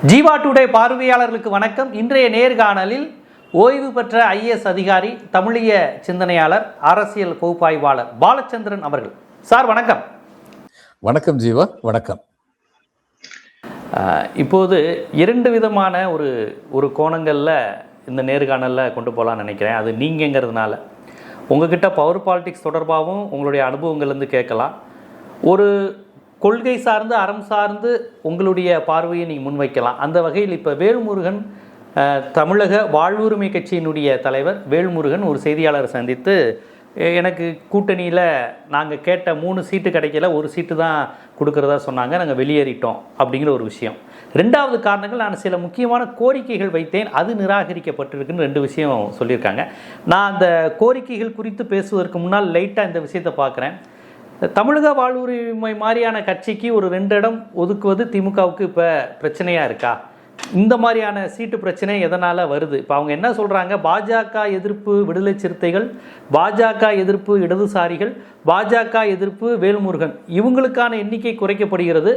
Jeeva today பார்வையாளர்களுக்கு வணக்கம். இன்றைய நேர்காணலில் ஓய்வு பெற்ற ஐஏஎஸ் அதிகாரி, தமிழிய சிந்தனையாளர், அரசியல் பகுப்பாய்வாளர் பாலச்சந்திரன் அவர்கள். சார் வணக்கம். வணக்கம் ஜீவா. வணக்கம். இப்போது இரண்டு விதமான ஒரு கோணங்களில் இந்த நேர்காணலில் கொண்டு போகலான்னு நினைக்கிறேன். அது நீங்கிறதுனால உங்ககிட்ட பவர் பாலிடிக்ஸ் தொடர்பாகவும் உங்களுடைய அனுபவங்கள்லேருந்து கேட்கலாம். ஒரு கொள்கை சார்ந்து, அறம் சார்ந்து உங்களுடைய பார்வையை நீங்கள் முன்வைக்கலாம். அந்த வகையில் இப்போ வேல்முருகன், தமிழக வாழ்வுரிமை கட்சியினுடைய தலைவர் வேல்முருகன் ஒரு செய்தியாளரை சந்தித்து, எனக்கு கூட்டணியில் நாங்கள் கேட்ட 3 சீட்டு கிடைக்கல, 1 சீட்டு தான் கொடுக்குறதா சொன்னாங்க, நாங்கள் வெளியேறிட்டோம் அப்படிங்கிற ஒரு விஷயம். 2வது காரணங்கள், நான் சில முக்கியமான கோரிக்கைகள் வைத்தேன், அது நிராகரிக்கப்பட்டிருக்குன்னு 2 விஷயம் சொல்லியிருக்காங்க. நான் அந்த கோரிக்கைகள் குறித்து பேசுவதற்கு முன்னால் லைட்டாக இந்த விஷயத்தை பார்க்குறேன். தமிழக வாழ்வுரிமை மாதிரியான கட்சிக்கு ஒரு 2 இடம் ஒதுக்குவது திமுகவுக்கு இப்போ பிரச்சனையாக இருக்கா? இந்த மாதிரியான சீட்டு பிரச்சனை எதனால் வருது? இப்போ அவங்க என்ன சொல்கிறாங்க, பாஜக எதிர்ப்பு விடுதலை சிறுத்தைகள், பாஜக எதிர்ப்பு இடதுசாரிகள், பாஜக எதிர்ப்பு வேல்முருகன், இவங்களுக்கான எண்ணிக்கை குறைக்கப்படுகிறது.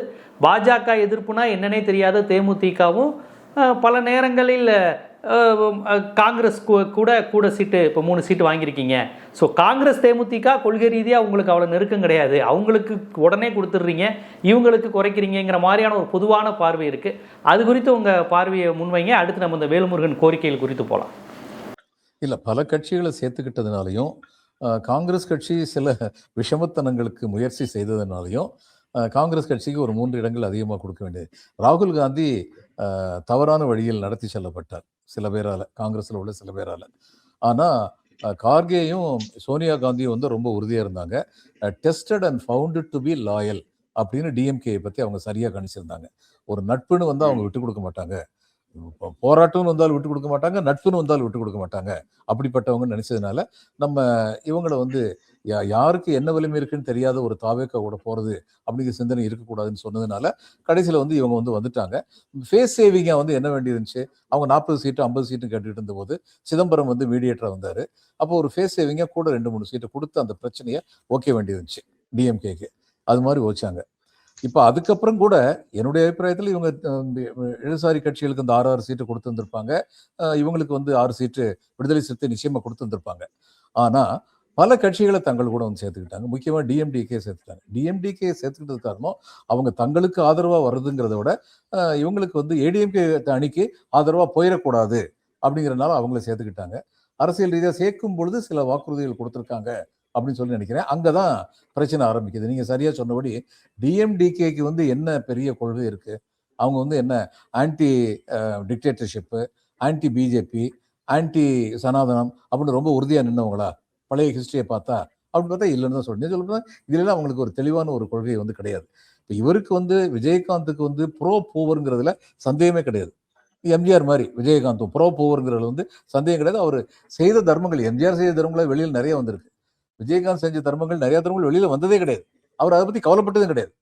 பாஜக எதிர்ப்புனா என்னன்னே தெரியாத தேமுதிகவும் பல நேரங்களில் காங்கிரஸ் கூட சீட்டு, இப்போ 3 சீட்டு வாங்கியிருக்கீங்க. ஸோ காங்கிரஸ் தேமுதிக கொள்கை ரீதியாக உங்களுக்கு அவ்வளோ நெருக்கம் கிடையாது, அவங்களுக்கு உடனே கொடுத்துட்றீங்க, இவங்களுக்கு குறைக்கிறீங்கிற மாதிரியான ஒரு பொதுவான பார்வை இருக்குது. அது குறித்து உங்கள் பார்வையை முன்வைங்க. அடுத்து நம்ம இந்த வேல்முருகன் கோரிக்கைகள் குறித்து போகலாம். இல்லை, பல கட்சிகளை சேர்த்துக்கிட்டதுனாலையும் காங்கிரஸ் கட்சி சில விஷமத்தனங்களுக்கு முயற்சி செய்ததுனாலையும் காங்கிரஸ் கட்சிக்கு ஒரு 3 இடங்கள் அதிகமாக கொடுக்க வேண்டியது. ராகுல் காந்தி தவறான வழியில் நடத்தி செல்லப்பட்டார் சில பேரால், காங்கிரஸில் உள்ள சில பேரால். ஆனால் கார்கேயும் சோனியா காந்தியும் வந்து ரொம்ப உறுதியாக இருந்தாங்க. Tested and founded to be loyal அப்படின்னு டிஎம்கே பற்றி அவங்க சரியாக கணிச்சிருந்தாங்க. ஒரு நட்புன்னு வந்து அவங்க விட்டு கொடுக்க மாட்டாங்க, போராட்டம்னு வந்தாலும் விட்டு கொடுக்க மாட்டாங்க, நட்புன்னு வந்தாலும் விட்டு கொடுக்க மாட்டாங்க, அப்படிப்பட்டவங்க நினைச்சதுனால நம்ம இவங்களை வந்து யாருக்கு என்ன வலிமை இருக்குன்னு தெரியாத ஒரு தாவேக்கா கூட போறது அப்படிங்கிற சிந்தனை இருக்கக்கூடாதுன்னு சொன்னதுனால கடைசியில் வந்து இவங்க வந்து வந்துட்டாங்க. ஃபேஸ் சேவிங்கா வந்து என்ன வேண்டியிருந்துச்சு, அவங்க 40 சீட்டு 50 சீட்டு கேட்டுட்டு இருந்தபோது சிதம்பரம் வந்து மீடியேட்டரா வந்தாரு. அப்போ ஒரு ஃபேஸ் சேவிங்கா கூட 2-3 சீட்டை கொடுத்து அந்த பிரச்சனையை ஓகே வேண்டியிருந்துச்சு டிஎம்கேக்கு. அது மாதிரி வச்சாங்க. இப்போ அதுக்கப்புறம் கூட என்னுடைய அபிப்பிராயத்தில் இவங்க இடதுசாரி கட்சிகளுக்கு இந்த 6 சீட்டு கொடுத்துருந்துருப்பாங்க, இவங்களுக்கு வந்து 6 சீட்டு விடுதலை சிறுத்தை நிச்சயமா கொடுத்துருந்துருப்பாங்க. ஆனா பல கட்சிகளை தங்கள் கூட வந்து சேர்த்துக்கிட்டாங்க. முக்கியமாக டிஎம்டிகே சேர்த்துட்டாங்க. டிஎம்டிகே சேர்த்துக்கிட்டது காரணம் அவங்க தங்களுக்கு ஆதரவாக வருதுங்கிறத விட இவங்களுக்கு வந்து ஏடிஎம்கே அணிக்கு ஆதரவாக போயிடக்கூடாது அப்படிங்கிறதுனால அவங்கள சேர்த்துக்கிட்டாங்க. அரசியல் ரீதியாக சேர்க்கும் பொழுது சில வாக்குறுதிகள் கொடுத்துருக்காங்க அப்படின்னு சொல்லி நினைக்கிறேன். அங்கதான் பிரச்சனை ஆரம்பிக்குது. நீங்க சரியா சொன்னபடி டிஎம்டிகேக்கு வந்து என்ன பெரிய கொள்கை இருக்கு, அவங்க வந்து என்ன ஆன்டி டிக்டேட்டர்ஷிப்பு, ஆன்டி பிஜேபி, ஆன்டி சனாதனம் அப்படின்னு ரொம்ப உறுதியா நின்றவங்களா? பழைய ஹிஸ்டரியை பார்த்தா அப்படின்னு பார்த்தா இல்லைன்னு தான் சொல்றேன். இதுல அவங்களுக்கு ஒரு தெளிவான ஒரு கொள்கை வந்து கிடையாது. இப்போ இவருக்கு வந்து விஜயகாந்துக்கு வந்து ப்ரோ போவருங்கிறதுல சந்தேகமே கிடையாது. எம்ஜிஆர் மாதிரி விஜயகாந்தும் ப்ரோ போவருங்கிறதுல வந்து சந்தேகம் கிடையாது. அவர் செய்த தர்மங்கள், எம்ஜிஆர் செய்த தர்மங்கள் வெளியில் நிறைய வந்திருக்கு. விஜயகாந்த் செஞ்ச தர்மங்கள், நிறைய தர்மங்கள் வெளியில வந்ததே கிடையாது. அவர் அதை பத்தி கவலைப்பட்டதும் கிடையாது.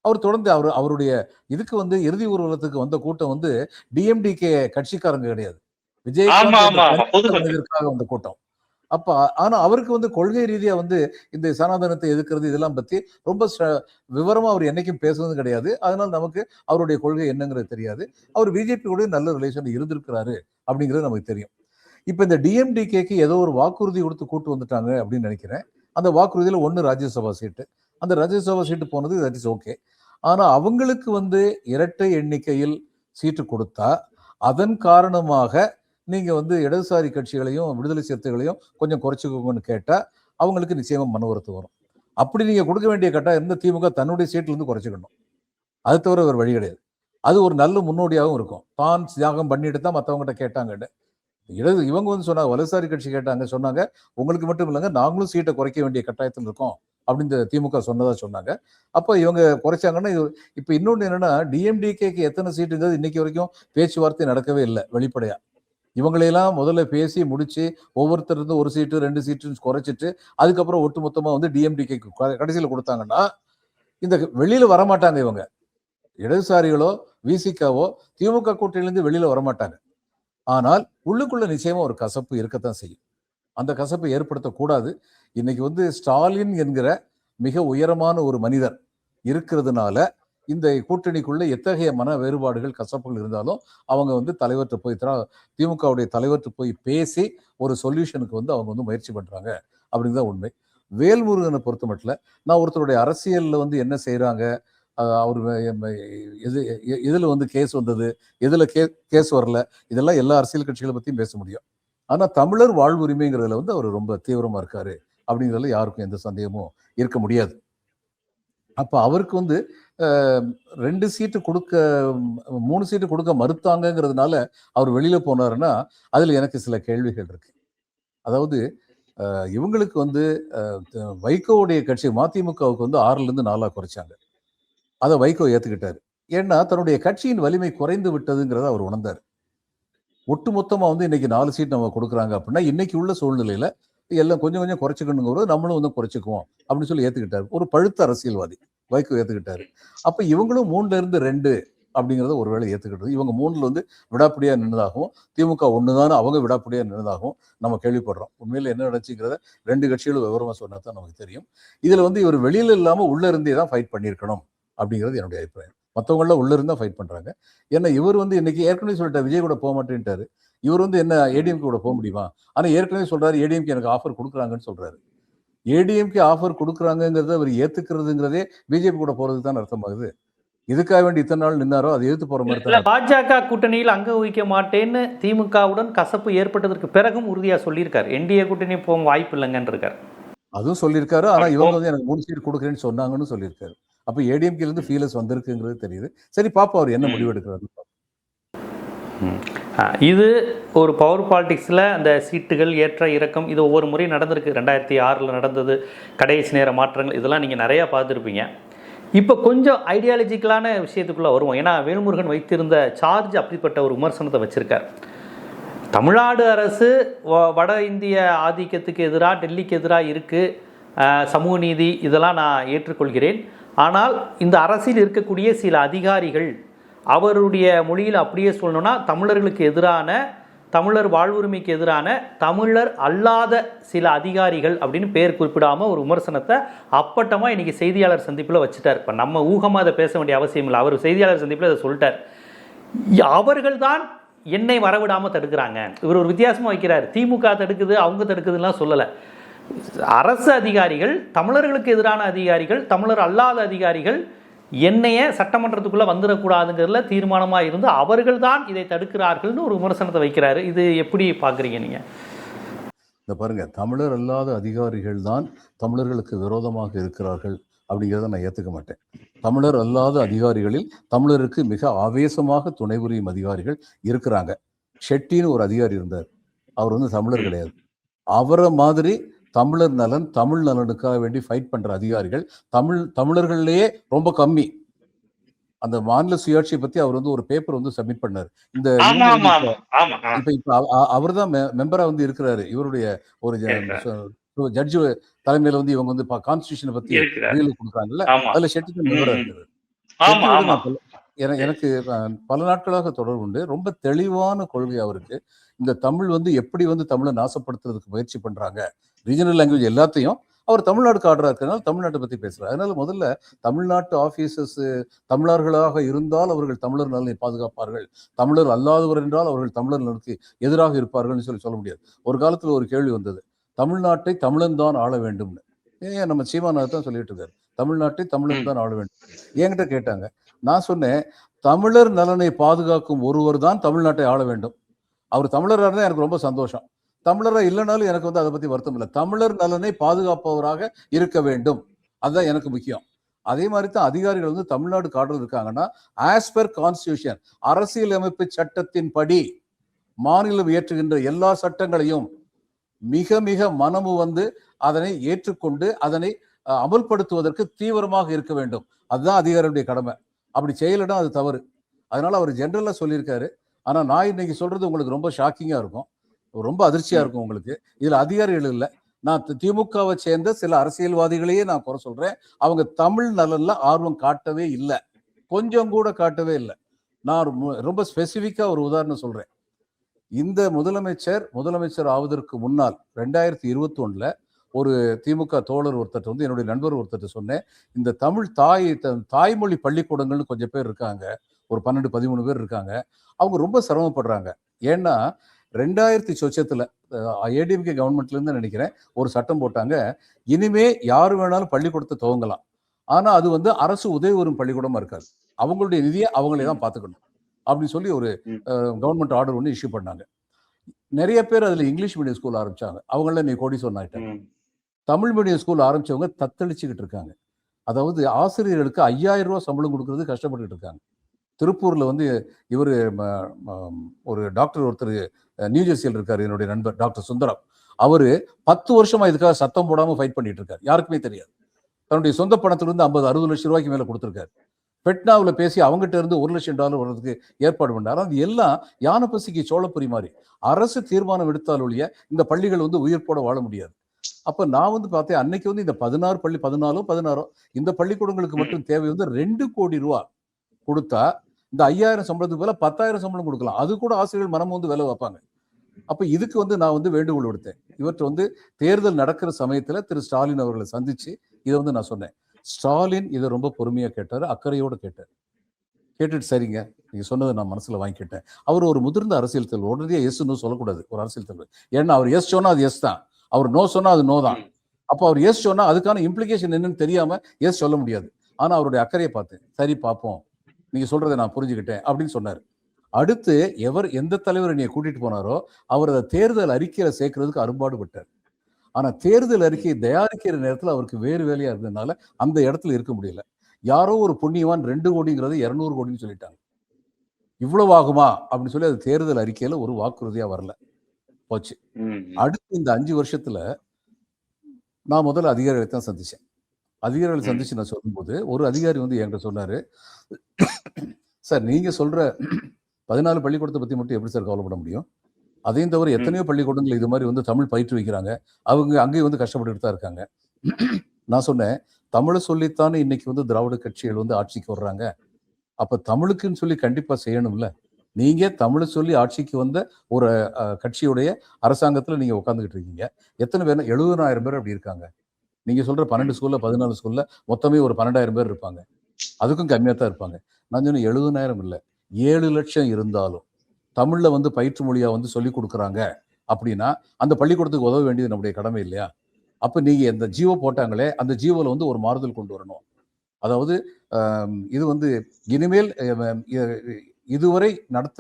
அவர் தொடர்ந்து அவருடைய இதுக்கு வந்து இறுதி ஊர்வலத்துக்கு வந்த கூட்டம் வந்து டிஎம்டிகே கட்சிக்காரங்க கிடையாது, விஜயகாந்த் வந்த கூட்டம். அப்ப ஆனா அவருக்கு வந்து கொள்கை ரீதியா வந்து இந்த சனாதனத்தை எதிர்க்கிறது இதெல்லாம் பத்தி ரொம்ப விவரமா அவர் என்னைக்கும் பேசுறதும் கிடையாது. அதனால நமக்கு அவருடைய கொள்கை என்னங்கிறது தெரியாது. அவர் பிஜேபி கூட நல்ல ரிலேஷன் இருந்திருக்கிறாரு அப்படிங்கிறது நமக்கு தெரியும். இப்ப இந்த டிஎம்டிகேக்கு ஏதோ ஒரு வாக்குறுதி கொடுத்து கூட்டு வந்துட்டாங்க அப்படின்னு நினைக்கிறேன். அந்த வாக்குறுதியில 1 ராஜ்யசபா சீட்டு, அந்த ராஜ்யசபா சீட்டு போனது தட் இஸ் ஓகே. ஆனா அவங்களுக்கு வந்து இரட்டை எண்ணிக்கையில் சீட்டு கொடுத்தா அதன் காரணமாக நீங்க வந்து இடதுசாரி கட்சிகளையும் விடுதலை சிறுத்தைகளையும் கொஞ்சம் குறைச்சிக்கோங்கன்னு கேட்டா அவங்களுக்கு நிச்சயமா மன வருத்தம் வரும். அப்படி நீங்க கொடுக்க வேண்டிய கட்டாயம் இருந்த திமுக தன்னுடைய சீட்ல இருந்து குறைச்சிக்கணும். அது தவிர ஒரு வழி கிடையாது. அது ஒரு நல்ல முன்னோடியாகவும் இருக்கும். தான் தியாகம் பண்ணிட்டு தான் மற்றவங்ககிட்ட கேட்டாங்கன்னு இவங்க வந்து சொன்னாங்க, வலதுசாரி கட்சி கேட்டாங்க, சொன்னாங்க உங்களுக்கு மட்டும் இல்லைங்க, நாங்களும் சீட்டை குறைக்க வேண்டிய கட்டாயத்தில் இருக்கோம் அப்படின்னு திமுக சொன்னதா சொன்னாங்க. அப்போ இவங்க குறைச்சாங்கன்னா இப்ப இன்னொன்னு என்னன்னா, டிஎம்டிகேக்கு எத்தனை சீட்டுங்கிறது இன்னைக்கு வரைக்கும் பேச்சுவார்த்தை நடக்கவே இல்லை வெளிப்படையா. இவங்களையெல்லாம் முதல்ல பேசி முடிச்சு ஒவ்வொருத்தர் 1 சீட்டு 2 சீட்டு குறைச்சிட்டு அதுக்கப்புறம் ஒட்டுமொத்தமா வந்து டிஎம்டிகேக்கு கடைசியில் கொடுத்தாங்கன்னா இந்த வெளியில வரமாட்டாங்க. இவங்க இடதுசாரிகளோ விசிகாவோ திமுக கூட்டணியிலிருந்து வெளியில வரமாட்டாங்க. ஆனால் உள்ளுக்குள்ள நிச்சயமா ஒரு கசப்பு இருக்கத்தான் செய்யும். அந்த கசப்பை ஏற்படுத்தக்கூடாது. இன்னைக்கு வந்து ஸ்டாலின் என்கிற மிக உயரமான ஒரு மனிதர் இருக்கிறதுனால இந்த கூட்டணிக்குள்ள எத்தகைய மன வேறுபாடுகள் கசப்புகள் இருந்தாலும் அவங்க வந்து தலைவர்கிட்ட போய் திமுகவுடைய தலைவர்கிட்ட போய் பேசி ஒரு சொல்யூஷனுக்கு வந்து அவங்க வந்து முயற்சி பண்றாங்க அப்படிங்கிறத உண்மை. வேல்முருகனை பொறுத்த மட்டும் நான் ஒருத்தருடைய அரசியல்ல வந்து என்ன செய்யறாங்க, அவர் எதுல வந்து கேஸ் வந்தது, எதுல கேஸ் வரல, இதெல்லாம் எல்லா அரசியல் கட்சிகளை பத்தியும் பேச முடியும். ஆனா தமிழர் வாழ்வுரிமைங்கிறதுல வந்து அவர் ரொம்ப தீவிரமா இருக்காரு அப்படிங்கிறதுல யாருக்கும் எந்த சந்தேகமும் இருக்க முடியாது. அப்ப அவருக்கு வந்து 2 சீட்டு கொடுக்க 3 சீட்டு கொடுக்க மறுத்தாங்கிறதுனால அவர் வெளியில போனாருன்னா அதுல எனக்கு சில கேள்விகள் இருக்கு. அதாவது இவங்களுக்கு வந்து வைகோவுடைய கட்சி மதிமுகவுக்கு வந்து 6ல இருந்து 4 குறைச்சாங்க. அதை வைகோ ஏத்துக்கிட்டாரு. ஏன்னா தன்னுடைய கட்சியின் வலிமை குறைந்து விட்டதுங்கிறத அவர் உணர்ந்தார். ஒட்டுமொத்தமா வந்து இன்னைக்கு 4 சீட் நம்ம கொடுக்குறாங்க அப்படின்னா இன்னைக்கு உள்ள சூழ்நிலையில எல்லாம் கொஞ்சம் கொஞ்சம் குறைச்சிக்கணுங்கிறது நம்மளும் வந்து குறைச்சிக்குவோம் அப்படின்னு சொல்லி ஏத்துக்கிட்டாரு. ஒரு பழுத்த அரசியல்வாதி வைகோ ஏத்துக்கிட்டாரு. அப்ப இவங்களும் 3ல இருந்து 2 அப்படிங்கிறத ஒருவேளை ஏத்துக்கிட்டது. இவங்க 3ல வந்து விடாப்பிடியா நின்றதாகவும் திமுக ஒண்ணுதான் அவங்க விடாப்பிடியா நின்றதாகவும் நம்ம கேள்விப்படுறோம். உண்மையில என்ன நடந்துச்சுங்கிறத 2 கட்சிகளும் விவரமா சொன்னா தான் நமக்கு தெரியும். இதுல வந்து இவர் வெளியில இல்லாம உள்ள இருந்தே தான் ஃபைட் பண்ணியிருக்கணும் அப்படிங்கிறது என்னுடைய அபிப்பிராயம். மற்றவங்களாம் உள்ள இருந்தா ஃபைட் பண்றாங்க. ஏன்னா இவர் வந்து இன்னைக்கு ஏற்கனவே சொல்லிட்டார் விஜய் கூட போக மாட்டேன்ட்டாரு. இவர் வந்து என்ன ஏடிஎம்கே கூட போக முடியுமா? ஆனா ஏற்கனவே சொல்றாரு ஏடிஎம்கே எனக்கு ஆஃபர் கொடுக்குறாங்கன்னு சொல்றாரு. ஏடிஎம்கே ஆஃபர் கொடுக்குறாங்கிறத அவர் ஏத்துக்கிறதுங்கிறதே பிஜேபி கூட போறதுக்கு தான் அர்த்தமாகுது. இதுக்காக வேண்டி இத்தனை நாள் நின்னாரோ அதை எதிர்த்து போற மாதிரி தான். பாஜக கூட்டணியில் அங்க வகிக்க மாட்டேன்னு திமுகவுடன் கசப்பு ஏற்பட்டதற்கு பிறகும் உறுதியா சொல்லியிருக்காரு. என்டிஏ கூட்டணி போக வாய்ப்பு இல்லைங்கன்னு இருக்காரு. அதுவும் சொல்லியிருக்காரு. ஆனா இவங்க வந்து எனக்கு 3 சீட் கொடுக்குறேன்னு சொன்னாங்கன்னு சொல்லியிருக்காரு. அப்ப ஏடிஎம்கே இருந்து ஃபீலர்ஸ் வந்திருக்குங்கிறது தெரியுது. சரி பாப்பா அவர் என்ன முடிவு எடுக்கிறாரு. இது ஒரு பவர் பாலிடிக்ஸில் அந்த சீட்டுகள் ஏற்ற இறக்கம் இது ஒவ்வொரு முறையும் நடந்திருக்கு. 2006 நடந்தது, கடைசி நேர மாற்றங்கள், இதெல்லாம் நீங்கள் நிறையா பார்த்துருப்பீங்க. இப்போ கொஞ்சம் ஐடியாலஜிக்கலான விஷயத்துக்குள்ளே வருவோம். ஏன்னா வேல்முருகன் வைத்திருந்த சார்ஜ் அப்படிப்பட்ட ஒரு விமர்சனத்தை வச்சுருக்கார். தமிழ்நாடு அரசு வட இந்திய ஆதிக்கத்துக்கு எதிராக டெல்லிக்கு எதிராக இருக்குது, சமூக நீதி இதெல்லாம் நான் ஏற்றுக்கொள்கிறேன். ஆனால் இந்த அரசில் இருக்கக்கூடிய சில அதிகாரிகள் அவருடைய மொழியில் அப்படியே சொல்லணும்னா தமிழர்களுக்கு எதிரான, தமிழர் வாழ்வுரிமைக்கு எதிரான தமிழர் அல்லாத சில அதிகாரிகள் அப்படின்னு பேர் குறிப்பிடாமல் ஒரு விமர்சனத்தை அப்பட்டமாக இன்றைக்கி செய்தியாளர் சந்திப்பில் வச்சுட்டார். இப்போ நம்ம ஊகமாக அதை பேச வேண்டிய அவசியம் இல்லை. அவர் செய்தியாளர் சந்திப்பில் அதை சொல்லிட்டார். அவர்கள்தான் என்னை வரவிடாமல் தடுக்கிறாங்க. இவர் ஒரு வித்தியாசமாக வைக்கிறார். திமுக தடுக்குது, அவங்க தடுக்குதுலாம் சொல்லலை. அரசு அதிகாரிகள், தமிழர்களுக்கு எதிரான அதிகாரிகள், தமிழர் அல்லாத அதிகாரிகள் என்னைய சட்டமன்றத்துக்குள்ளே வந்துடக்கூடாதுங்கிறதுல தீர்மானமாக இருந்து அவர்கள் தான் இதை தடுக்கிறார்கள்னு ஒரு விமர்சனத்தை வைக்கிறாரு. இது எப்படி பார்க்குறீங்க நீங்கள்? இந்த பாருங்க, தமிழர் அல்லாத அதிகாரிகள் தான் தமிழர்களுக்கு விரோதமாக இருக்கிறார்கள் அப்படிங்கிறத நான் ஏற்றுக்க மாட்டேன். தமிழர் அல்லாத அதிகாரிகளில் தமிழருக்கு மிக ஆவேசமாக துணை புரியும் அதிகாரிகள் இருக்கிறாங்க. ஷெட்டின்னு ஒரு அதிகாரி இருந்தார். அவர் வந்து தமிழர் கிடையாது. அவரை மாதிரி தமிழர் நலன், தமிழ் நலனுக்காக வேண்டி ஃபைட் பண்ற அதிகாரிகள் தமிழர்கள்லயே ரொம்ப கம்மி. அந்த மாநில சுயாட்சியை பத்தி அவர் வந்து ஒரு பேப்பர் வந்து சப்மிட் பண்ணாரு. இந்த இப்ப அவர் தான் மெம்பரா வந்து இருக்கிறாரு. இவருடைய ஒரு ஜட்ஜு தலைமையில வந்து இவங்க வந்து கான்ஸ்டிடியூஷனை பத்தி கொடுக்குறாங்கல்ல, அதுல ஷெட்டி மெம்பரா இருக்கிறாரு. எனக்கு பல நாட்களாக தொடர்பு உண்டு. ரொம்ப தெளிவான கொள்கை அவருக்கு. இந்த தமிழ் வந்து எப்படி வந்து தமிழை நாசப்படுத்துறதுக்கு முயற்சி பண்றாங்க, ரீஜனல் லாங்குவேஜ் எல்லாத்தையும் அவர் தமிழ்நாட்டுக்கு ஆர்டரா இருக்கிறதுனால தமிழ்நாட்டை பத்தி பேசுறாரு. அதனால முதல்ல தமிழ்நாட்டு ஆபீசர்ஸ் தமிழர்களாக இருந்தால் அவர்கள் தமிழர் நலனை பாதுகாப்பார்கள், தமிழர் அல்லாதவர் என்றால் அவர்கள் தமிழர் நலனுக்கு எதிராக இருப்பார்கள் சொல்ல முடியாது. ஒரு காலத்துல ஒரு கேள்வி வந்தது, தமிழ்நாட்டை தமிழன் தான் ஆள வேண்டும்னு. ஏன் நம்ம சீமானார் தான் சொல்லிட்டு இருக்காரு, தமிழ்நாட்டை தமிழன் தான் ஆள வேண்டும். என்கிட்ட கேட்டாங்க, நான் சொன்னேன், தமிழர் நலனை பாதுகாக்கும் ஒருவர் தான் தமிழ்நாட்டை ஆள வேண்டும். அவர் தமிழராக இருந்தால் எனக்கு ரொம்ப சந்தோஷம். தமிழராக இல்லைனாலும் எனக்கு வந்து அதை பத்தி வருத்தம் இல்லை. தமிழர் நலனை பாதுகாப்பவராக இருக்க வேண்டும், அதுதான் எனக்கு முக்கியம். அதே மாதிரி தான் அதிகாரிகள் வந்து தமிழ்நாடு கார்டர் இருக்காங்கன்னா ஆஸ் பர் கான்ஸ்டிடியூஷன், அரசியலமைப்பு சட்டத்தின் படி மாநிலம் இயற்றுகின்ற எல்லா சட்டங்களையும் மிக மிக மனமு வந்து அதனை ஏற்றுக்கொண்டு அதனை அமல்படுத்துவதற்கு தீவிரமாக இருக்க வேண்டும். அதுதான் அதிகாரியுடைய கடமை. அப்படி செய்யலைன்னா அது தவறு. அதனால அவர் ஜெனரலா சொல்லியிருக்காரு. ஆனா நான் இன்னைக்கு சொல்றது உங்களுக்கு ரொம்ப ஷாக்கிங்கா இருக்கும், ரொம்ப அதிர்ச்சியா இருக்கும் உங்களுக்கு. இதுல அதிகாரிகள் இல்லை, நான் திமுகவை சேர்ந்த சில அரசியல்வாதிகளையே நான் குறை சொல்றேன். அவங்க தமிழ் நலன்ல ஆர்வம் காட்டவே இல்லை, கொஞ்சம் கூட காட்டவே இல்லை. நான் ரொம்ப ஸ்பெசிஃபிக்கா ஒரு உதாரணம் சொல்றேன். இந்த முதலமைச்சர் ஆவதற்கு முன்னால் 2021 ஒரு திமுக தோழர் ஒருத்தர் வந்து என்னுடைய நண்பர் ஒருத்தர் சொன்னேன், இந்த தமிழ் தாய்மொழி பள்ளிக்கூடங்கள்னு கொஞ்சம் பேர் இருக்காங்க, ஒரு 12-13 பேர் இருக்காங்க. அவங்க ரொம்ப சிரமப்படுறாங்க. ஏன்னா 2000 சொச்சத்துல ஏடிஎம்கே கவர்மெண்ட்ல இருந்து நினைக்கிறேன் ஒரு சட்டம் போட்டாங்க, இனிமே யாரு வேணாலும் பள்ளிக்கூடத்தை துவங்கலாம். ஆனா அது வந்து அரசு உதவி வரும் பள்ளிக்கூடமா இருக்காது. அவங்களுடைய நிதியை அவங்களே தான் பார்த்துக்கணும் அப்படின்னு சொல்லி ஒரு கவர்மெண்ட் ஆர்டர் ஒன்று இஷ்யூ பண்ணாங்க. நிறைய பேர் அதுல இங்கிலீஷ் மீடியம் ஸ்கூல் ஆரம்பிச்சாங்க. அவங்கள நீ கோடீஸ்வரன் ஆயிட்டாங்க. தமிழ் மீடியம் ஸ்கூல் ஆரம்பிச்சவங்க தத்தளிச்சுக்கிட்டு இருக்காங்க. அதாவது ஆசிரியர்களுக்கு 5000 ரூபாய் சம்பளம் கொடுக்கறது கஷ்டப்பட்டுட்டு இருக்காங்க. திருப்பூர்ல வந்து இவர் ஒரு டாக்டர் ஒருத்தர் நியூ ஜெர்சியில் இருக்காரு, என்னுடைய நண்பர் டாக்டர் சுந்தரம். அவரு 10 வருஷமா இதுக்காக சத்தம் போடாம ஃபைட் பண்ணிட்டு இருக்காரு. யாருக்குமே தெரியாது. தன்னுடைய சொந்த பணத்திலிருந்து 50-60 லட்சம் ரூபாய்க்கு மேல கொடுத்திருக்காரு. பெட்னாவில் பேசி அவங்ககிட்ட இருந்து $1 லட்சம் வர்றதுக்கு ஏற்பாடு பண்ணாரு. அது எல்லாம் யானை பசிக்கு சோளப்பொரி மாதிரி. அரசு தீர்மானம் எடுத்தால் ஒழிய இந்த பள்ளிகள் வந்து உயிர்ப்போட வாழ முடியாது. அப்ப நான் வந்து பார்த்தேன், அன்னைக்கு வந்து இந்த 14 இந்த பள்ளிக்கூடங்களுக்கு மட்டும் தேவை வந்து 2 கோடி ரூபாய் கொடுத்தா இந்த 5000 சம்பளத்துக்கு மேல 10,000 சம்பளம் கொடுக்கலாம். அது கூட ஆசிரியர்கள் மனம் வந்து வேலை வைப்பாங்க. அப்ப இதுக்கு வந்து நான் வந்து வேண்டுகோள் விடுத்தேன். இவற்றை வந்து தேர்தல் நடக்கிற சமயத்துல திரு ஸ்டாலின் அவர்களை சந்திச்சு இதை வந்து நான் சொன்னேன். ஸ்டாலின் இதை ரொம்ப பொறுமையா கேட்டாரு, அக்கறையோட கேட்டார். கேட்டுட்டு சரிங்க, நீங்க சொன்னதை நான் மனசுல வாங்கிக்கிட்டேன். அவர் ஒரு முதிர்ந்த அரசியல் தலைவர், உடனே எஸ்ன்னு சொல்லக்கூடாது ஒரு அரசியல் தலைவர். ஏன்னா அவர் எஸ் சொன்னா அது எஸ் தான், அவர் நோ சொன்னா அது நோ தான். அப்போ அவர் எஸ் சொன்னா அதுக்கான இம்ப்ளிகேஷன் என்னன்னு தெரியாம எஸ் சொல்ல முடியாது. ஆனா அவருடைய அக்கறையை பார்த்தேன். சரி பார்ப்போம், நீங்க சொல்றதை நான் புரிஞ்சுக்கிட்டேன் அப்படின்னு சொன்னாரு. அடுத்து எந்த தலைவர் என்னைய கூட்டிட்டு போனாரோ அவர் அதை தேர்தல் அறிக்கையில சேர்க்கறதுக்கு அரும்பாடுபட்டார். ஆனா தேர்தல் அறிக்கையை தயாரிக்கிற நேரத்தில் அவருக்கு வேறு வேலையா இருந்ததுனால அந்த இடத்துல இருக்க முடியல. யாரோ ஒரு புண்ணியவான் 2 கோடிங்கிறது 200 கோடின்னு சொல்லிட்டாங்க. இவ்வளவு ஆகுமா அப்படின்னு சொல்லி அது தேர்தல் அறிக்கையில ஒரு வாக்குறுதியா வரல, போச்சு. அடுத்து இந்த 5 வருஷத்துல நான் முதல்ல அதிகாரிகளை தான் சந்திச்சேன். அதிகாரிகளை சந்திச்சு நான் சொல்லும்போது ஒரு அதிகாரி வந்து என்கிட்ட சொன்னாரு, சார் நீங்க சொல்ற 14 பள்ளிக்கூடத்தை பத்தி மட்டும் எப்படி சார் கவலைப்பட முடியும்? அதையும் தவிர எத்தனையோ பள்ளிக்கூடங்கள் இது மாதிரி வந்து தமிழ் பயிற்று வைக்கிறாங்க, அவங்க அங்கேயும் வந்து கஷ்டப்பட்டுட்டு தான் இருக்காங்க. நான் சொன்னேன், தமிழை சொல்லித்தானே இன்னைக்கு வந்து திராவிட கட்சிகள் வந்து ஆட்சிக்கு வர்றாங்க. அப்ப தமிழுக்குன்னு சொல்லி கண்டிப்பா செய்யணும்ல. நீங்க தமிழை சொல்லி ஆட்சிக்கு வந்த ஒரு கட்சியுடைய அரசாங்கத்துல நீங்க உட்காந்துக்கிட்டு இருக்கீங்க. எத்தனை பேர்? 70,000 பேர் அப்படி இருக்காங்க. நீங்க சொல்ற 12 ஸ்கூல்ல 14 ஸ்கூல்ல மொத்தமே ஒரு 12,000 பேர் இருப்பாங்க. அதுக்கும் கம்மியா தான் இருப்பாங்க. நான் சொன்னேன் 70,000 இல்லை, 7 லட்சம் இருந்தாலும் தமிழ்ல வந்து பயிற்று மொழியா வந்து சொல்லி கொடுக்குறாங்க அப்படின்னா அந்த பள்ளிக்கூடத்துக்கு உதவ வேண்டியது நம்முடைய கடமை இல்லையா? அப்ப நீங்க இந்த ஜியோ போட்டாங்களே அந்த ஜியோல வந்து ஒரு மாறுதல் கொண்டு வரணும். அதாவது இது வந்து இனிமேல் இதுவரை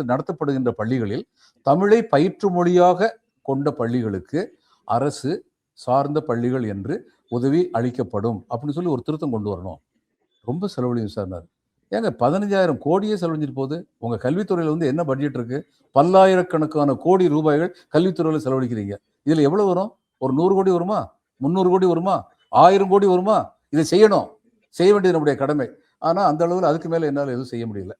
நடத்தப்படுகின்ற பள்ளிகளில் தமிழை பயிற்று மொழியாக கொண்ட பள்ளிகளுக்கு அரசு சார்ந்த பள்ளிகள் என்று உதவி அளிக்கப்படும் அப்படின்னு சொல்லி ஒரு திருத்தம் கொண்டு வரணும். ரொம்ப செலவழியும் சார். ஏங்க 15,000 கோடியே செலவழிஞ்சிட்டு போகுது. உங்க கல்வித்துறையில வந்து என்ன பட்ஜெட் இருக்கு? பல்லாயிரக்கணக்கான கோடி ரூபாய்கள் கல்வித்துறையில செலவழிக்கிறீங்க. இதுல எவ்வளவு வரும்? ஒரு 100 கோடி வருமா? 300 கோடி வருமா? 1000 கோடி வருமா? இதை செய்யணும், செய்ய வேண்டியது நம்முடைய கடமை. ஆனா அந்த அளவில் அதுக்கு மேல என்னால் எதுவும் செய்ய முடியல.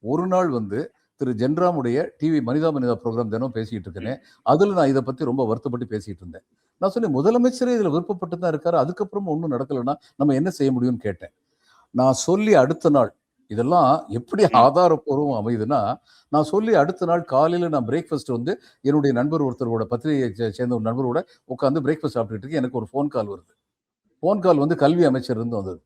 ஒரு நாள் வந்து திரு ஜென்ராமுடைய டிவி மனிதா ப்ரோக்ராம் தினம் பேசிட்டு இருக்கேன். அதுல நான் இதை பத்தி ரொம்ப வருத்தப்பட்டு பேசிட்டு இருந்தேன். நான் சொன்னேன், முதலமைச்சரே இதுல விருப்பப்பட்டு தான் இருக்காரு, அதுக்கப்புறம் ஒன்றும் நடக்கலைன்னா நம்ம என்ன செய்ய முடியும்னு கேட்டேன். நான் சொல்லி அடுத்த நாள், இதெல்லாம் எப்படி ஆதாரப்பூர்வம் அமையுதுன்னா, நான் சொல்லி அடுத்த நாள் காலையில நான் பிரேக்ஃபாஸ்ட் வந்து என்னுடைய நண்பர் ஒருத்தரோட பத்திரிகையை சேர்ந்த ஒரு நண்பரோட உட்காந்து பிரேக்ஃபாஸ்ட் சாப்பிட்டுட்டு இருக்கேன். எனக்கு ஒரு ஃபோன் கால் வருது. ஃபோன் கால் வந்து கல்வி அமைச்சர் இருந்து வந்தது.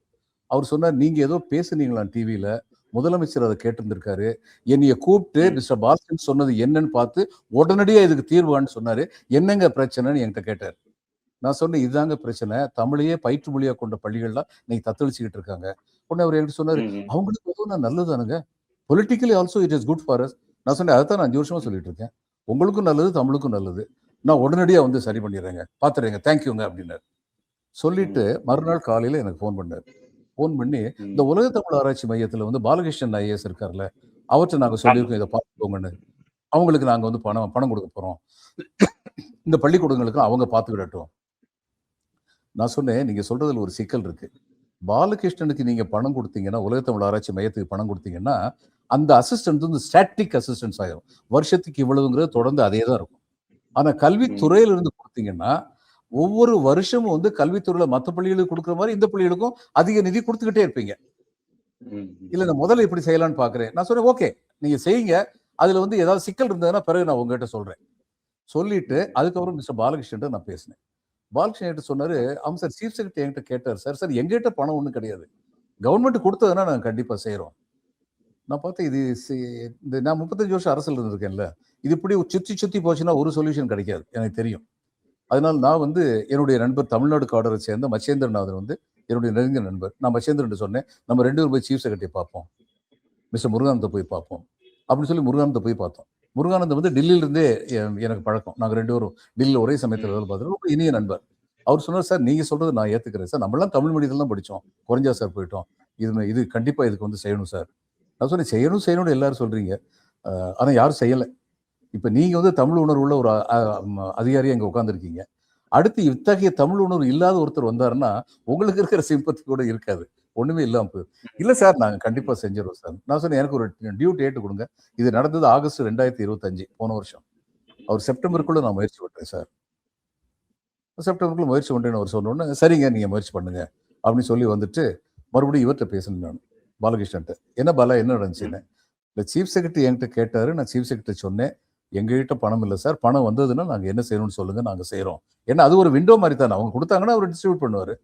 அவர் சொன்னார், நீங்க ஏதோ பேசுனீங்களாம் டிவியில, முதலமைச்சர் அதை கேட்டிருந்திருக்காரு, என்னைய கூப்பிட்டு மிஸ்டர் பாஸ்கர் சொன்னது என்னன்னு பார்த்து உடனடியா இதுக்கு தீர்வான்னு சொன்னாரு, என்னங்க பிரச்சனைன்னு என்கிட்ட கேட்டார். நான் சொன்னேன், இதுதாங்க பிரச்சனை, தமிழையே பயிற்று மொழியா கொண்ட பள்ளிகள்லாம் இன்னைக்கு தத்தளிச்சுக்கிட்டு இருக்காங்க. உடனே அவர் என்கிட்ட சொன்னாரு, அவங்களுக்கு எதுவும் நல்லதுதானுங்க, politically also it is good for us. நான் சொன்னேன், அதைத்தான் நான் 5 வருஷமா சொல்லிட்டு இருக்கேன், உங்களுக்கும் நல்லது தமிழுக்கும் நல்லது, நான் உடனடியா வந்து சரி பண்ணிடுறேங்க, பாத்துறேங்க, தேங்க்யூங்க அப்படின்னாரு. சொல்லிட்டு மறுநாள் காலையில எனக்கு ஃபோன் பண்ணாரு. ஃபோன் பண்ணி, இந்த உலக தமிழ் ஆராய்ச்சி மையத்துல வந்து பாலகிருஷ்ணன் ஐஏஎஸ் இருக்கார்ல, அவர்கிட்ட நாங்க சொல்லியிருக்கோம், இதை பார்த்துக்கோங்கன்னு, அவங்களுக்கு நாங்க வந்து பணம் கொடுக்க போறோம், இந்த பள்ளிக்கூடங்களுக்கு அவங்க பார்த்துக்கிடட்டும். நான் சொன்னேன், நீங்க சொல்றதுல ஒரு சிக்கல் இருக்கு. பாலகிருஷ்ணனுக்கு நீங்க பணம் கொடுத்தீங்கன்னா, உலக தமிழ் ஆராய்ச்சி மையத்துக்கு பணம் கொடுத்தீங்கன்னா, அந்த அசிஸ்டன்ட் வந்து ஸ்டாட்டிக் அசிஸ்டன்ஸ் ஆயிரும். வருஷத்துக்கு இவ்வளவுங்கிறது தொடர்ந்து அதே தான் இருக்கும். ஆனா கல்வித்துறையில இருந்து கொடுத்தீங்கன்னா, ஒவ்வொரு வருஷமும் வந்து கல்வித்துறையில மற்ற பள்ளிகளுக்கு கொடுக்குற மாதிரி இந்த பள்ளிகளுக்கும் அதிக நிதி கொடுத்துக்கிட்டே இருப்பீங்க. இல்ல, நான் முதல்ல இப்படி செய்யலாம்னு பாக்குறேன். நான் சொன்னேன், ஓகே நீங்க செய்யுங்க, அதுல வந்து ஏதாவது சிக்கல் இருந்ததுன்னா பிறகு நான் உங்ககிட்ட சொல்றேன். சொல்லிட்டு அதுக்கப்புறம் மிஸ்டர் பாலகிருஷ்ணன் நான் பேசினேன். பாலகிருஷ்ணன் என்கிட்ட சொன்னாரு, ஆமா சார் சீஃப் செக்ரட்டரி என்கிட்ட கேட்டார் சார். சார் எங்ககிட்ட பணம் ஒண்ணும் கிடையாது. கவர்மெண்ட் கொடுத்ததுன்னா நாங்க கண்டிப்பா செய்றோம். நான் பார்த்தேன் இது இந்த நான் 35 வருஷம் அரசியல் இருந்திருக்கேன்ல. இது இப்படி சுத்தி போச்சுன்னா ஒரு சொல்யூஷன் கிடைக்காது. எனக்கு தெரியும். அதனால நான் வந்து என்னுடைய நண்பர் தமிழ்நாடு காடரை சேர்ந்த மச்சேந்திரநாதன் வந்து என்னுடைய நெருங்கிய நண்பர். நான் மச்சேந்திரன் சொன்னேன், நம்ம 2 பேரும் போய் சீஃப் செக்ரட்டரி பார்ப்போம். மிஸ்டர் முருகானந்த போய் பார்ப்போம். அப்படின்னு சொல்லி முருகானந்த போய் பார்த்தோம். முருகானந்தம் வந்து டெல்லியிலிருந்தே எனக்கு பழக்கம். நாங்க 2 பேரும் டெல்லியில் ஒரே சமயத்தில் வேலை பார்த்தோம். ரொம்ப இனிய நண்பர். அவர் சொன்னார், சார் நீங்க சொல்றது நான் ஏத்துக்கிறேன் சார். நம்மளாம் தமிழ் மீடியத்தில் தான் படித்தோம். குறைஞ்சா சார் போயிட்டோம். இது கண்டிப்பா இதுக்கு வந்து செய்யணும் சார். நான் சொன்னேன், செய்யணும்னு எல்லாரும் சொல்றீங்க. ஆனா யாரும் செய்யலை. இப்ப நீங்க வந்து தமிழ் உணர்வு உள்ள ஒரு அதிகாரியா இங்க உட்கார்ந்துருக்கீங்க. அடுத்து இத்தகைய தமிழ் உணர்வு இல்லாத ஒருத்தர் வந்தாருன்னா உங்களுக்கு இருக்கிற சிம்பத்தி கூட இருக்காது. ஒண்ணுமே இல்லாம போயிடும். இல்ல சார் நாங்க கண்டிப்பா செஞ்சிடறோம் சார். நான் சொன்னேன், எனக்கு ஒரு டியூ டேட் கொடுங்க. இது நடந்தது ஆகஸ்ட் 2025 போன வருஷம். அவர் செப்டம்பருக்குள்ள நான் முயற்சி பண்றேன் சார். செப்டம்பருக்குள்ள முயற்சி பண்றேன்னு அவர் சொன்னோன்னு, சரிங்க நீங்க முயற்சி பண்ணுங்க அப்படின்னு சொல்லி வந்துட்டு மறுபடியும் இவர்கிட்ட பேசணும் நான் பாலகிருஷ்ணன்ட்ட. என்ன பாலா என்ன நடந்துச்சுன்னு. இல்லை சீஃப் செக்ரட்டரி என்கிட்ட கேட்டாரு. நான் சீஃப் செக்ரட்டரி சொன்னேன், எங்ககிட்ட பணம் இல்லை சார். பணம் வந்ததுன்னா நாங்கள் என்ன செய்யணும்னு சொல்லுங்க, நாங்கள் செய்கிறோம். ஏன்னா அது ஒரு விண்டோ மாதிரி தானே. அவங்க கொடுத்தாங்கன்னா அவர் டிஸ்ட்ரிபியூட் பண்ணுவார்.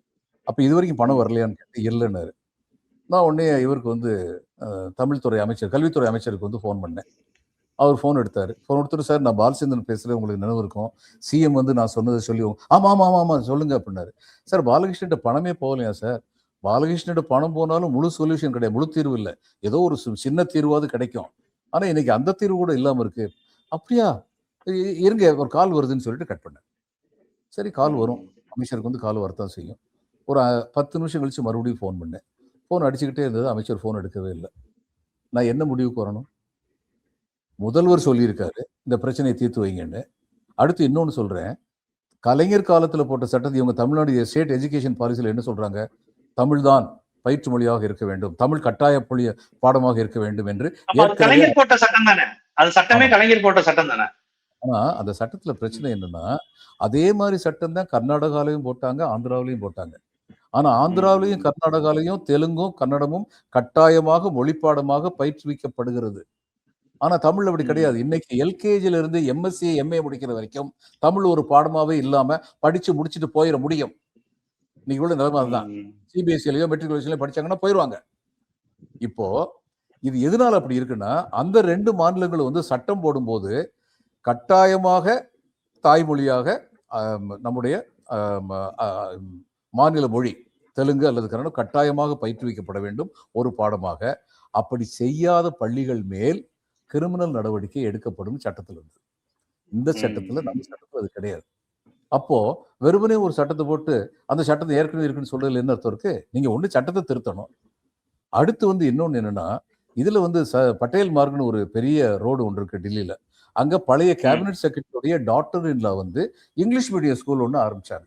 அப்போ இது வரைக்கும் பணம் வரலையான்னு கேட்டு இல்லைன்னாரு. நான் உடனே இவருக்கு வந்து தமிழ்துறை அமைச்சர் கல்வித்துறை அமைச்சருக்கு வந்து ஃபோன் பண்ணேன். அவர் ஃபோன் எடுத்தார். ஃபோன் எடுத்துட்டு, சார் நான் பாலச்சந்திரன் பேசுகிறேன், உங்களுக்கு நினைவு இருக்கும். சிஎம் வந்து நான் சொன்னதை சொல்லி ஆமாம் சொல்லுங்க அப்படின்னாரு. சார் பாலகிருஷ்ணன்ட்ட பணமே போகலையா சார்? பாலகிருஷ்ணன்ட்ட பணம் போனாலும் முழு சொல்யூஷன் கிடையாது, முழு தீர்வு இல்லை. ஏதோ ஒரு சின்ன தீர்வாவது கிடைக்கும். ஆனால் இன்னைக்கு அந்த தீர்வு கூட இல்லாமல் இருக்கு. அப்படியா, இருங்க ஒரு கால் வருதுன்னு சொல்லிட்டு கட் பண்ணேன். சரி கால் வரும், அமைச்சருக்கு வந்து கால் வரத்தான் செய்யும். ஒரு 10 நிமிஷம் கழிச்சு மறுபடியும் ஃபோன் பண்ணேன். ஃபோன் அடிச்சுக்கிட்டே இருந்தது. அமைச்சர் ஃபோன் எடுக்கவே இல்லை. நான் என்ன முடிவுக்கு வரணும்? முதல்வர் சொல்லியிருக்காரு இந்த பிரச்சனையை தீர்த்து வைங்கன்னு. அடுத்து இன்னொன்று சொல்றேன், கலைஞர் காலத்தில் போட்ட சட்டத்தை இவங்க தமிழ்நாடு ஸ்டேட் எஜுகேஷன் பாலிசியில் என்ன சொல்றாங்க? தமிழ் தான் பயிற்று மொழியாக இருக்க வேண்டும், தமிழ் கட்டாய பாடமாக இருக்க வேண்டும் என்று. கலைஞர் போட்ட சட்டம் தானே அது? சட்டமே கலைஞர் போட்ட சட்டம் தானே? ஆனா அந்த சட்டத்துல பிரச்சனை என்னன்னா, அதே மாதிரி சட்டம் தான் கர்நாடகாலையும் போட்டாங்க, ஆந்திராவிலையும் போட்டாங்க. ஆனா ஆந்திராவிலையும் கர்நாடகாலையும் தெலுங்கும் கன்னடமும் கட்டாயமாக மொழிப்பாடமாக பயிற்றுவிக்கப்படுகிறது. ஆனா தமிழ் அப்படி கிடையாது. இன்னைக்கு எல்கேஜில இருந்து எம்எஸ்சி எம்ஏ முடிக்கிற வரைக்கும் தமிழ் ஒரு பாடமாவே இல்லாம படிச்சு முடிச்சுட்டு போயிட முடியும். இன்னைக்கு உள்ள நிலைமை அதுதான். சிபிஎஸ்சிலையோ மெட்ரிகுலேஷன்லயோ படிச்சாங்கன்னா போயிடுவாங்க. இப்போ இது எதனால அப்படி இருக்குன்னா, அந்த 2 மாநிலங்களும் வந்து சட்டம் போடும்போது கட்டாயமாக தாய்மொழியாக நம்முடைய மாநில மொழி தெலுங்கு அல்லது கன்னடம் கட்டாயமாக பயிற்றுவிக்கப்பட வேண்டும் ஒரு பாடமாக. அப்படி செய்யாத பள்ளிகள் மேல் கிரிமினல் நடவடிக்கை எடுக்கப்படும் சட்டத்தில் இருந்தது. இந்த சட்டத்துல நம்ம சட்டத்துல அது கிடையாது. அப்போ வெறுமனே ஒரு சட்டத்தை போட்டு அந்த சட்டத்தை ஏற்கனவே இருக்குன்னு சொல்றதுல என்ன அர்த்தம் இருக்கு? நீங்க ஒண்ணு சட்டத்தை திருத்தணும். அடுத்து வந்து இன்னொன்னு என்னன்னா, இதுல வந்து பட்டேல் மார்க்னு ஒரு பெரிய ரோடு ஒன்று இருக்கு டெல்லியில. அங்க பழைய கேபினட் செக்ரட்டரியுடைய டாக்டர் இன்லா வந்து இங்கிலீஷ் மீடியம் ஸ்கூல் ஒன்று ஆரம்பிச்சாங்க.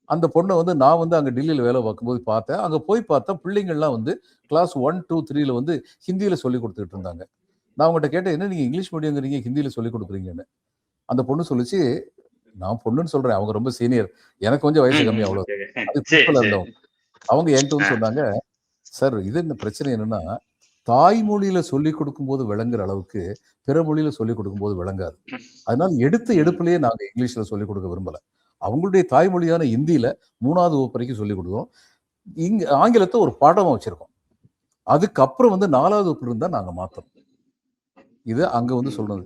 அந்த பொண்ணை வந்து நான் வந்து அங்க டெல்லியில வேலை பார்க்கும்போது பார்த்தேன். அங்க போய் பார்த்தா பிள்ளைங்கள்லாம் வந்து கிளாஸ் 1, 2, 3ல வந்து ஹிந்தியில சொல்லி கொடுத்துட்டு இருந்தாங்க. நான் அவங்ககிட்ட கேட்டேன், என்ன நீங்க இங்கிலீஷ் மீடியங்கிறீங்க ஹிந்தியில சொல்லி கொடுக்குறீங்கன்னு. அந்த பொண்ணு சொல்லிச்சு, நான் பொண்ணுன்னு சொல்றேன், அவங்க ரொம்ப சீனியர், எனக்கு கொஞ்சம் வயசு கம்மி, அவ்வளவு. அது இருந்தவங்க. அவங்க என்கிட்ட வந்து சொன்னாங்க, சார் இது என்ன பிரச்சனை என்னன்னா, தாய்மொழியில சொல்லி கொடுக்கும் போது விளங்குற அளவுக்கு பிற மொழியில சொல்லி கொடுக்கும் போது விளங்காது. அதனால எடுப்புலயே நாங்க இங்கிலீஷ்ல சொல்லி கொடுக்க விரும்பல. அவங்களுடைய தாய்மொழியான இந்தியில 3வது வகுப்பு வரைக்கும் சொல்லி கொடுக்குறோம். இங்க ஆங்கிலத்தை ஒரு பாடமா வச்சிருக்கோம். அதுக்கப்புறம் வந்து 4வது வகுப்பு இருந்தா நாங்க மாத்தோம். இது அங்க வந்து சொல்றது.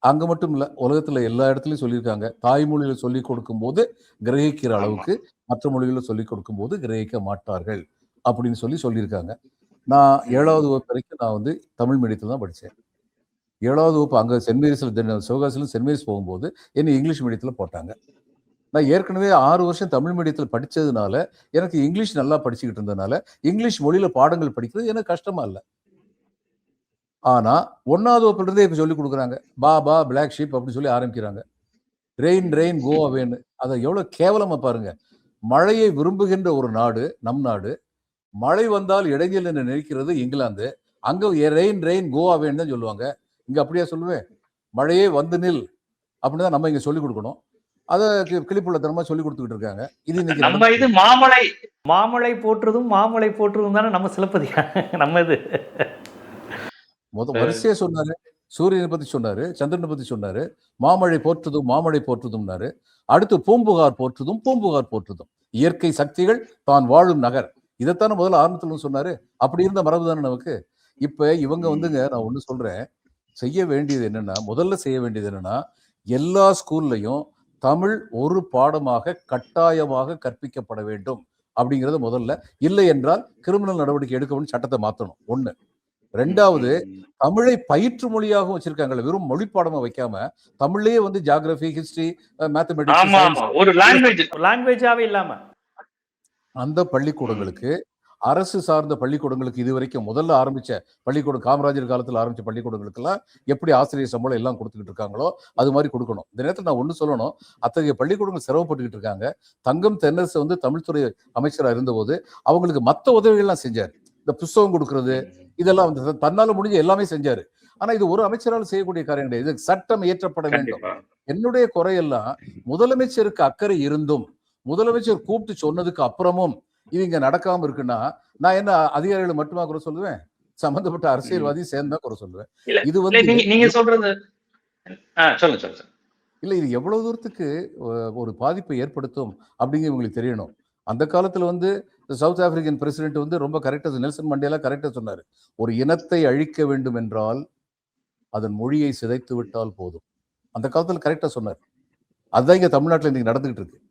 அங்க மட்டும் இல்ல, உலகத்துல எல்லா இடத்துலயும் சொல்லியிருக்காங்க, தாய்மொழியில சொல்லி கொடுக்கும் போது கிரகிக்கிற அளவுக்கு மற்ற மொழிகளை சொல்லி கொடுக்கும் போது கிரகிக்க மாட்டார்கள் அப்படின்னு சொல்லியிருக்காங்க. நான் 7வது வகுப்பு வரைக்கும் நான் வந்து தமிழ் மீடியத்தில் தான் படித்தேன். 7வது வகுப்பு அங்கே சென்ட் மேரிஸில் சிவகாசியில் சென்ட் மேரிஸ் போகும்போது என்னை இங்கிலீஷ் மீடியத்தில் போட்டாங்க. நான் ஏற்கனவே 6 வருஷம் தமிழ் மீடியத்தில் படித்ததுனால எனக்கு இங்கிலீஷ் நல்லா படிச்சுக்கிட்டு இருந்ததுனால இங்கிலீஷ் மொழியில் பாடங்கள் படிக்கிறது எனக்கு கஷ்டமா இல்லை. ஆனால் 1வது வகுப்புலேருந்தே இப்போ சொல்லிக் கொடுக்குறாங்க, பா பிளாக் ஷீப் அப்படின்னு சொல்லி ஆரம்பிக்கிறாங்க. ரெயின் கோ அவேன்னு. அதை எவ்வளோ கேவலமாக பாருங்க. மழையை விரும்புகின்ற ஒரு நாடு நம் நாடு. மழை வந்தால் இடைஞ்சல் என்று நினைக்கிறது இங்கிலாந்து. அங்க ரெயின் கோ அவேன்னு தான் சொல்லுவாங்க. இங்க அப்படியே சொல்லுவேன், மழையே வந்து நில் அப்படின்னு தான் நம்ம இங்க சொல்லிக் கொடுக்கணும். அதை கிளிப்புள்ளத்தனமா சொல்லி கொடுத்துக்கிட்டு இருக்காங்க. இது இன்னைக்கு நம்ம இது மாமழை போற்றுதும் தானே நம்ம சிலப்பதிகாரம். நம்ம இது வரிசையா சொன்னாரு. சூரியனை பத்தி சொன்னாரு, சந்திரனை பத்தி சொன்னாரு, மாமழை போற்றுதும் மாமழை போற்றுதும்னாரு. அடுத்து பூம்புகார் போற்றுதும் பூம்புகார் போற்றுதும், இயற்கை சக்திகள் தான் வாழும் நகர். இதைத்தானே முதல்ல ஆரம்பத்துல சொன்னாரு. அப்படி இருந்த மரபு தானே நமக்கு. இப்ப இவங்க வந்துங்க, நான் ஒண்ணு சொல்றேன், செய்ய வேண்டியது என்னன்னா, முதல்ல செய்ய வேண்டியது என்னன்னா, எல்லா ஸ்கூல்லையும் தமிழ் ஒரு பாடமாக கட்டாயமாக கற்பிக்கப்பட வேண்டும் அப்படிங்கறது முதல்ல. இல்லை என்றால் கிரிமினல் நடவடிக்கை எடுக்கணும்னு சட்டத்தை மாத்தணும். ஒண்ணு. ரெண்டாவது, தமிழை பயிற்று மொழியாகவும் வச்சிருக்காங்க, வெறும் மொழி பாடமா வைக்காம தமிழ்லயே வந்து ஜியோகிராபி, ஹிஸ்டரி, மேத்தமெட்டிக்ஸ், ஒரு லாங்குவேஜாவே இல்லாம அந்த பள்ளிக்கூடங்களுக்கு, அரசு சார்ந்த பள்ளிக்கூடங்களுக்கு, இதுவரைக்கும் முதல்ல ஆரம்பிச்ச பள்ளிக்கூடம், காமராஜர் காலத்தில் ஆரம்பிச்ச பள்ளிக்கூடங்களுக்கு எல்லாம் எப்படி ஆசிரியர் சம்பளம் எல்லாம் கொடுத்துக்கிட்டு இருக்காங்களோ அது மாதிரி கொடுக்கணும். இந்த நேரத்தில் நான் ஒண்ணு சொல்லணும், அத்தகைய பள்ளிக்கூடங்கள் சிரமப்பட்டுக்கிட்டு இருக்காங்க. தங்கம் தென்னரசு வந்து தமிழ்துறை அமைச்சராக இருந்தபோது அவங்களுக்கு மற்ற உதவிகள்லாம் செஞ்சாரு. இந்த புஸ்தகம் கொடுக்கறது, இதெல்லாம் வந்து தன்னால முடிஞ்ச எல்லாமே செஞ்சாரு. ஆனா இது ஒரு அமைச்சரால் செய்யக்கூடிய காரியம் கிடையாது. இது சட்டம் இயற்றப்பட வேண்டும். என்னுடைய குறையெல்லாம் முதலமைச்சருக்கு அக்கறை இருந்தும், முதலமைச்சர் கூப்பிட்டு சொன்னதுக்கு அப்புறமும் இது இங்க நடக்காம இருக்குன்னா, நான் என்ன அதிகாரிகளை மட்டுமா குறை சொல்லுவேன்? சம்பந்தப்பட்ட அரசியல்வாதி சேர்ந்தா குறை சொல்லுவேன். இது வந்து நீங்க சொல்றது சொல்லுங்க. இல்ல, இது எவ்வளவு தூரத்துக்கு ஒரு பாதிப்பை ஏற்படுத்தும் அப்படிங்கிறது உங்களுக்கு தெரியணும். அந்த காலத்துல வந்து சவுத் ஆப்பிரிக்கன் பிரசிடென்ட் வந்து ரொம்ப கரெக்டா, நெல்சன் மண்டேலா கரெக்டா சொன்னாரு, ஒரு இனத்தை அழிக்க வேண்டும் என்றால் அதன் மொழியை சிதைத்து விட்டால் போதும். அந்த காலத்துல கரெக்டா சொன்னார். அதுதான் இங்க தமிழ்நாட்டில் இன்னைக்கு நடந்துகிட்டு இருக்கு.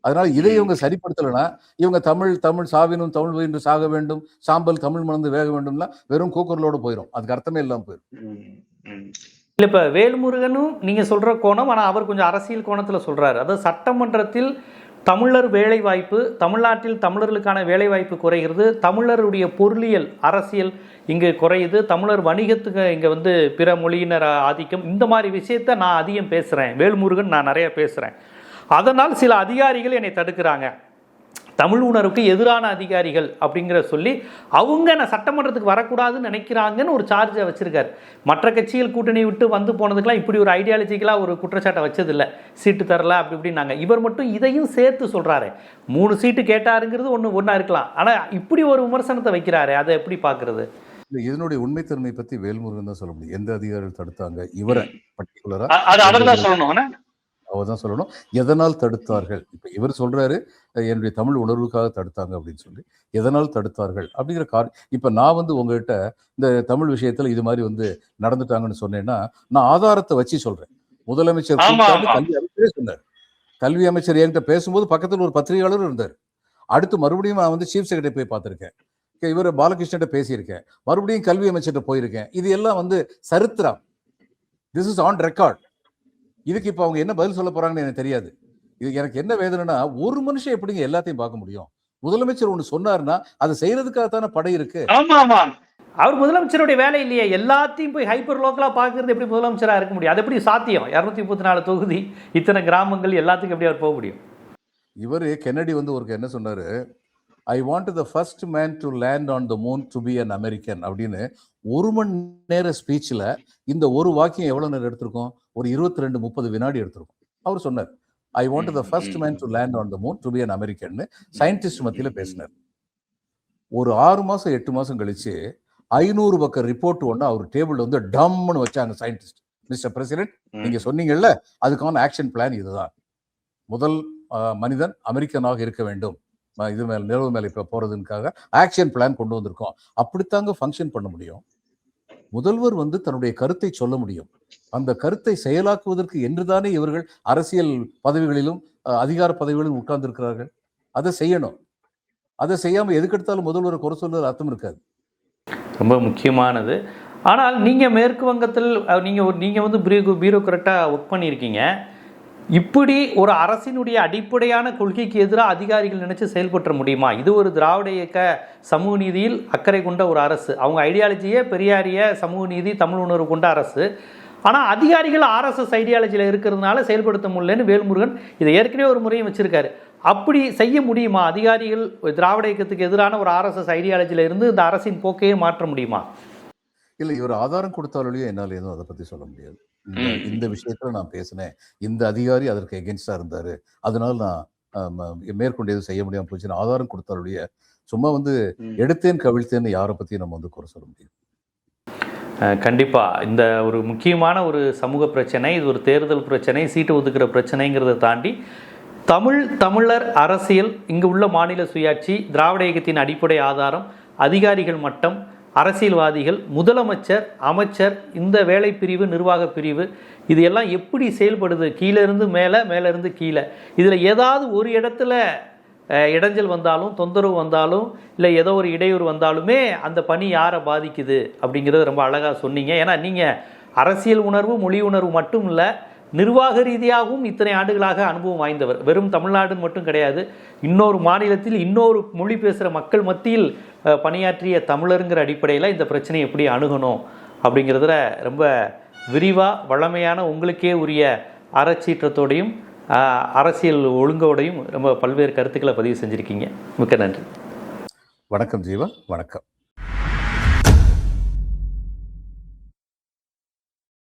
அதனால இதை இவங்க சரிப்படுத்தலைன்னா, இவங்க தமிழ் தமிழ் சாவினும் தமிழ் என்று சாக வேண்டும், சாம்பல் தமிழ் மணந்து வேக வேண்டும்னா வெறும் கூக்குரலோட போயிடும். அதுக்கு அர்த்தமே இல்லாம போயிடும். இல்ல, இப்ப வேல்முருகனும் நீங்க சொல்ற கோணம், ஆனா அவர் கொஞ்சம் அரசியல் கோணத்துல சொல்றாரு. அதாவது சட்டமன்றத்தில் தமிழர் வேலை வாய்ப்பு, தமிழ்நாட்டில் தமிழர்களுக்கான வேலை வாய்ப்பு குறைகிறது, தமிழருடைய பொருளியல் அரசியல் இங்கு குறையுது, தமிழர் வணிகத்துக்கு இங்க வந்து பிற மொழியினர் ஆதிக்கம், இந்த மாதிரி விஷயத்த நான் அதிகம் பேசுறேன், வேல்முருகன் நான் நிறைய பேசுறேன், அதனால் சில அதிகாரிகள் என்னை தடுக்கிறாங்க, தமிழ் உணர்வுக்கு எதிரான அதிகாரிகள் அப்படிங்கிற சொல்லி அவங்க நான் சட்டமன்றத்துக்கு வரக்கூடாதுன்னு நினைக்கிறாங்கன்னு ஒரு சார்ஜை வச்சிருக்காரு. மற்ற கட்சிகள் கூட்டணி விட்டு வந்து போனதுக்கெல்லாம் இப்படி ஒரு ஐடியாலஜிக்கலாக ஒரு குற்றச்சாட்டை வச்சதில்லை, சீட்டு தரல அப்படி இப்படின்னாங்க. இவர் மட்டும் இதையும் சேர்த்து சொல்றாரு. 3 சீட்டு கேட்டாருங்கிறது ஒன்றா இருக்கலாம், ஆனால் இப்படி ஒரு விமர்சனத்தை வைக்கிறாரு. அதை எப்படி பார்க்கறது? இதனுடைய உண்மைத்தன்மை பத்தி வேல்முருகன் தான் சொல்ல முடியும். எந்த அதிகாரிகள் தடுத்தாங்க இவரை பர்டிகுலரா, அவர் தான் சொல்லணும். எதனால் தடுத்தார்கள்? இப்ப இவர் சொல்றாரு என்னுடைய தமிழ் உணர்வுக்காக தடுத்தாங்க அப்படின்னு சொல்லி. எதனால் தடுத்தார்கள் அப்படிங்கிற இப்ப நான் வந்து உங்ககிட்ட இந்த தமிழ் விஷயத்துல இது மாதிரி வந்து நடந்துட்டாங்கன்னு சொன்னேன்னா, நான் ஆதாரத்தை வச்சு சொல்றேன். முதலமைச்சர் கல்வி அமைச்சரே சொன்னார். கல்வி அமைச்சர் என்கிட்ட பேசும்போது பக்கத்தில் ஒரு பத்திரிகையாளர் இருந்தார். அடுத்து மறுபடியும் நான் வந்து சீஃப் செக்ரட்டரி போய் பார்த்திருக்கேன். இவர் பாலகிருஷ்ணன் பேசியிருக்கேன். மறுபடியும் கல்வி அமைச்சர்கிட்ட போயிருக்கேன். இது எல்லாம் வந்து சரித்திரம். This is on record. இதுக்கு இப்ப அவங்க என்ன பதில் சொல்ல போறாங்கன்னு எனக்கு தெரியாது. இது எனக்கு என்ன வேதனைனா, ஒரு மனுஷன் எப்படிங்க எல்லாத்தையும் பார்க்க முடியும்? முதலமைச்சர் ஒண்ணு சொன்னாருன்னா அதை செய்யறதுக்காக தானே படை இருக்கு. அவர் முதலமைச்சருடைய வேலை இல்லையே, எல்லாத்தையும் போய் ஹைப்பர் லோக்கலா பாக்குறது எப்படி முதலமைச்சரா இருக்க முடியும்? அது எப்படி சாத்தியம்? 234 தொகுதி, இத்தனை கிராமங்கள், எல்லாத்துக்கும் எப்படி அவர் போக முடியும்? இவர் கென்னடி வந்து ஒரு என்ன சொன்னாரு, I want the first man to land on the moon to be an American அப்படின்னு 1 மணி நேர ஸ்பீச்ல இந்த ஒரு வாக்கியம் எவ்வளவு நேரம் எடுத்திருக்கோம்? ஒரு 22-30 வினாடி எடுத்திருக்கும். அவர் சொன்னார், I want the first man to land on the moon to be an American scientist மத்தியில பேசினார். ஒரு 6 மாசம் 8 மாசம் கழிச்சு 500 பக்கம் ரிப்போர்ட் ஒன்று அவர் டேபிள் வந்து டம்னு வச்சாங்க சயின்டிஸ்ட். மிஸ்டர் பிரசிடென்ட், நீங்க சொன்னீங்கல்ல அதுக்கான ஆக்ஷன் பிளான் இதுதான். முதல் மனிதன் அமெரிக்கனாக இருக்க வேண்டும், இது மேல நிலவு மேல இப்ப போறதுக்காக ஆக்ஷன் பிளான் கொண்டு வந்திருக்கோம். அப்படித்தாங்க ஃபங்க்ஷன் பண்ண முடியும். முதல்வர் வந்து தன்னுடைய கருத்தை சொல்ல முடியும். அந்த கருத்தை செயலாக்குவதற்கு என்றுதானே இவர்கள் அரசியல் பதவிகளிலும் அதிகார பதவிகளிலும் உட்கார்ந்து இருக்கிறார்கள். அதை செய்யணும். அதை செய்யாம எதுக்கெடுத்தாலும் முதல்வரை குறை சொல்றது அர்த்தம் இருக்காது. ரொம்ப முக்கியமானது. ஆனால் நீங்க மேற்கு வங்கத்தில் நீங்க வந்து பியூரோக்ராட்டா ஒர்க் பண்ணியிருக்கீங்க. இப்படி ஒரு அரசினுடைய அடிப்படையான கொள்கைக்கு எதிராக அதிகாரிகள் நினைச்சு செயல்பற்ற முடியுமா? இது ஒரு திராவிட இயக்க சமூக நீதியில் அக்கறை கொண்ட ஒரு அரசு. அவங்க ஐடியாலஜியே பெரியாரிய சமூக நீதி தமிழ் உணர்வு கொண்ட அரசு. ஆனால் அதிகாரிகள் RSS ஐடியாலஜியில் இருக்கிறதுனால செயல்படுத்த முடியலன்னு வேல்முருகன் இதை ஏற்கனவே ஒரு முறையும் வச்சிருக்காரு. அப்படி செய்ய முடியுமா? அதிகாரிகள் திராவிட இயக்கத்துக்கு எதிரான ஒரு RSS ஐடியாலஜியில் இருந்து இந்த அரசின் போக்கையே மாற்ற முடியுமா? இல்லை, இவர் ஆதாரம் கொடுத்தாலேயே என்னால் எதுவும் அதை பற்றி சொல்ல முடியாது. இந்த விஷயத்துல நான் பேசினேன், இந்த அதிகாரி அதற்கு எகென்ஸ்டா இருந்தாரு, அதனால நான் மேற்கொண்டு எதுவும் செய்ய முடியாம போச்சுன்னு ஆதாரம் கொடுத்தாலுடைய சும்மா வந்து எடுத்தேன் கவிழ்த்தேன்னு யாரை பத்தி நம்ம வந்து குறை சொல்ல முடியும்? கண்டிப்பாக இந்த ஒரு முக்கியமான ஒரு சமூக பிரச்சனை, இது ஒரு தேர்தல் பிரச்சனை, சீட்டு ஒதுக்குற பிரச்சனைங்கிறத தாண்டி தமிழர் அரசியல், இங்கு உள்ள மாநில சுயாட்சி, திராவிட இயக்கத்தின் அடிப்படை ஆதாரம், அதிகாரிகள் மட்டம், அரசியல்வாதிகள், முதலமைச்சர், அமைச்சர், இந்த வேலை பிரிவு, நிர்வாக பிரிவு, இது எல்லாம் எப்படி செயல்படுது, கீழே இருந்து மேலே, மேலே இருந்து கீழே, இதில் ஏதாவது ஒரு இடத்துல இடைஞ்சல் வந்தாலும், தொந்தரவு வந்தாலும், இல்லை ஏதோ ஒரு இடையூறு வந்தாலுமே அந்த பணி யாரை பாதிக்குது அப்படிங்கிறது ரொம்ப அழகாக சொன்னீங்க. ஏன்னா நீங்கள் அரசியல் உணர்வு, மொழி உணர்வு மட்டும் இல்லை, நிர்வாக ரீதியாகவும் இத்தனை ஆண்டுகளாக அனுபவம் வாய்ந்தவர். வெறும் தமிழ்நாடு மட்டும் கிடையாது, இன்னொரு மாநிலத்தில் இன்னொரு மொழி பேசுகிற மக்கள் மத்தியில் பணியாற்றிய தமிழருங்கிற அடிப்படையில் இந்த பிரச்சனையை எப்படி அணுகணும் அப்படிங்கிறதுல ரொம்ப விரிவாக, வளமையான, உங்களுக்கே உரிய அறச்சீற்றத்தோடையும் அரசியல் ஒழுங்கோடையும் ரொம்ப பல்வேறு கருத்துக்களை பதிவு செஞ்சுருக்கீங்க. மிக்க நன்றி. வணக்கம் ஜீவா. வணக்கம்.